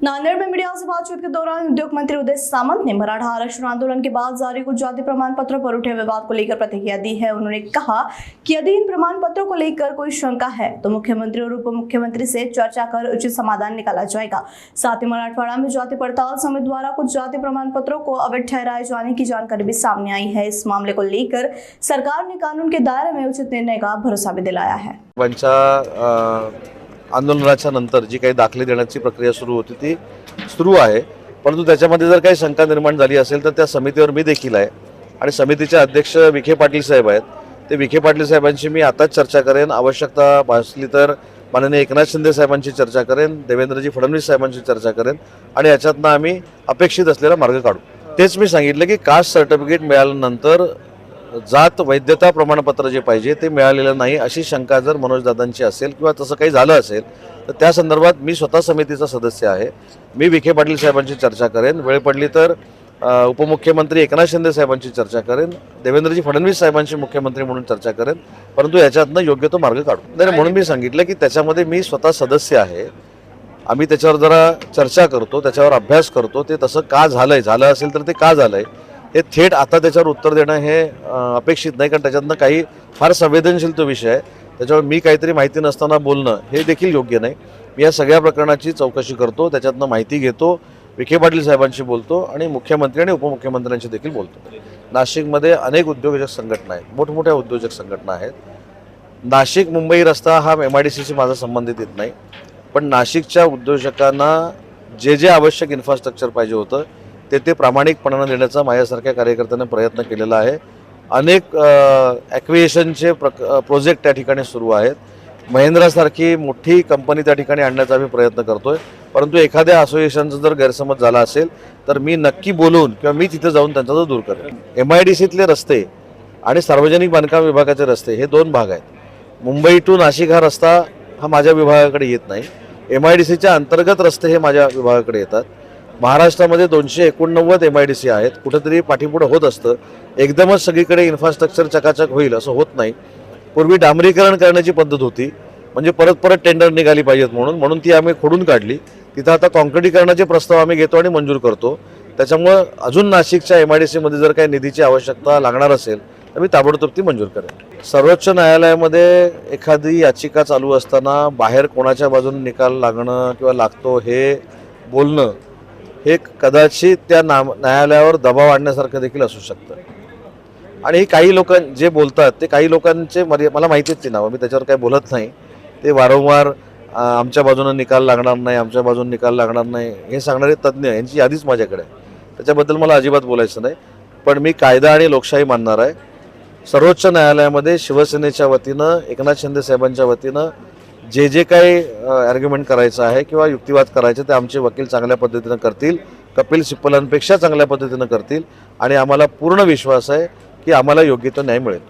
नांदेड़ में मीडिया से बातचीत के दौरान उद्योग मंत्री उदय सामंत ने मराठा आरक्षण आंदोलन के बाद जारी कुछ जाति प्रमाण पत्रों पर उठे विवाद को लेकर प्रतिक्रिया दी है। उन्होंने कहा कि यदि इन प्रमाण पत्रों को लेकर कोई शंका है तो मुख्यमंत्री और उप मुख्यमंत्री से चर्चा कर उचित समाधान निकाला जाएगा। साथ ही मराठवाड़ा में जाति पड़ताल समिति द्वारा कुछ जाति प्रमाण पत्रों को अवैध ठहराए जाने की जानकारी भी सामने आई है। इस मामले को लेकर सरकार ने कानून के दायरे में उचित निर्णय का भरोसा भी दिलाया है। आंदोलनाच्या नंतर जी काही दाखले देण्याची प्रक्रिया सुरू होती ती सुरू आहे, परंतु त्याच्यामध्ये जर काही शंका निर्माण झाली असेल तर त्या समितीवर मी देखील आहे आणि समितीचे अध्यक्ष विखे पाटील साहेब आहेत। ते विखे पाटील साहेबांशी मी आताच चर्चा करेन, आवश्यकता भासली तर माननीय एकनाथ शिंदे साहेबांची चर्चा करेन, देवेंद्रजी फडणवीस साहेबांची चर्चा करेन आणि याच्यातनं आम्ही अपेक्षित असलेला मार्ग काढू। तेच मी सांगितलं की कास्ट सर्टिफिकेट मिळाल्यानंतर जात वैधता प्रमाणपत्र जे पाहिजे ते मिळालेलं नाही अशी शंका जर मनोज दादांची असेल किंवा तसं काही झालं असेल तर त्या संदर्भात मी स्वतः समितीचा सदस्य आहे। मी विखे पाटील साहेबांची चर्चा करेन, वेळ पडली तर उपमुख्यमंत्री एकनाथ शिंदे साहेबांची चर्चा करेन, देवेंद्रजी फडणवीस साहेबांची मुख्यमंत्री म्हणून चर्चा करेन, परंतु याच्यातनं योग्य तो मार्ग काढू। नाही म्हणून मी सांगितलं की त्याच्यामध्ये मी स्वतः सदस्य आहे, आम्ही त्याच्यावर जरा चर्चा करतो, त्याच्यावर अभ्यास करतो, ते तसं का झालं असेल तर ते का झालंय हे थेट आता त्याच्यावर उत्तर देणं हे अपेक्षित नाही, कारण त्याच्यातनं काही फार संवेदनशील तो विषय आहे, त्याच्यावर मी काहीतरी माहिती नसताना बोलणं हे देखील योग्य नाही। मी या सगळ्या प्रकरणाची चौकशी करतो, त्याच्यातनं माहिती घेतो, विखे पाटील साहेबांशी बोलतो आणि मुख्यमंत्री आणि उपमुख्यमंत्र्यांशी देखील बोलतो। नाशिकमध्ये अनेक उद्योजक संघटना आहेत, मोठमोठ्या उद्योजक संघटना आहेत। नाशिक मुंबई रस्ता हा MIDCशी माझा संबंधित येत नाही, पण नाशिकच्या उद्योजकांना जे आवश्यक इन्फ्रास्ट्रक्चर पाहिजे होतं ते प्रामाणिकपणाने देण्याचा माझ्यासारख्या कार्यकर्त्यांनी प्रयत्न केलेला आहे। अनेक ॲक्विएशनचे प्रोजेक्ट त्या ठिकाणी सुरू आहेत। महिंद्रासारखी मोठी कंपनी त्या ठिकाणी आणण्याचा आम्ही प्रयत्न करतोय, परंतु एखाद्या असोसिएशनचा जर गैरसमज झाला असेल तर मी नक्की बोलून किंवा मी तिथे जाऊन त्यांचा तो दूर करेन। MIDCतले रस्ते आणि सार्वजनिक बांधकाम विभागाचे रस्ते हे दोन भाग आहेत। मुंबई टू नाशिक हा रस्ता हा माझ्या विभागाकडे येत नाही, MIDCच्या अंतर्गत रस्ते हे माझ्या विभागाकडे येतात। महाराष्ट्रामध्ये 289 MIDC आहेत, कुठेतरी पाठीपुढे होत असतं, एकदमच सगळीकडे इन्फ्रास्ट्रक्चर चकाचक होईल असं होत नाही। पूर्वी डांबरीकरण करण्याची पद्धत होती, म्हणजे परत टेंडर निघाली पाहिजेत म्हणून ती आम्ही खोडून काढली। तिथं आता काँक्रिटीकरणाचे प्रस्ताव आम्ही घेतो आणि मंजूर करतो। त्याच्यामुळे अजून नाशिकच्या MIDCमध्ये जर काही निधीची आवश्यकता लागणार असेल तर मी ताबडतोब ती मंजूर करेन। सर्वोच्च न्यायालयामध्ये एखादी याचिका चालू असताना बाहेर कोणाच्या बाजूने निकाल लागणं किंवा लागतो हे बोलणं हे कदाचित त्या न्यायालयावर दबाव आणण्यासारखं देखील असू शकतं आणि काही लोक जे बोलतात ते काही लोकांचे मला माहिती आहेत ती नावं, मी त्याच्यावर काही बोलत नाही। ते वारंवार आमच्या बाजूने निकाल लागणार नाही, आमच्या बाजूने निकाल लागणार नाही हे सांगणारे तज्ज्ञ यांची यादीच माझ्याकडे आहे, त्याच्याबद्दल मला अजिबात बोलायचं नाही। पण मी कायदा आणि लोकशाही मानणार आहे। सर्वोच्च न्यायालयामध्ये शिवसेनेच्या वतीनं एकनाथ शिंदे साहेबांच्या वतीनं जे काही आर्ग्युमेंट करायचं आहे किंवा युक्तिवाद करायचे ते आमचे वकील चांगल्या पद्धतीनं करतील, कपिल सिब्बलांपेक्षा चांगल्या पद्धतीनं करतील आणि आम्हाला पूर्ण विश्वास आहे की आम्हाला योग्य तो न्याय मिळेल।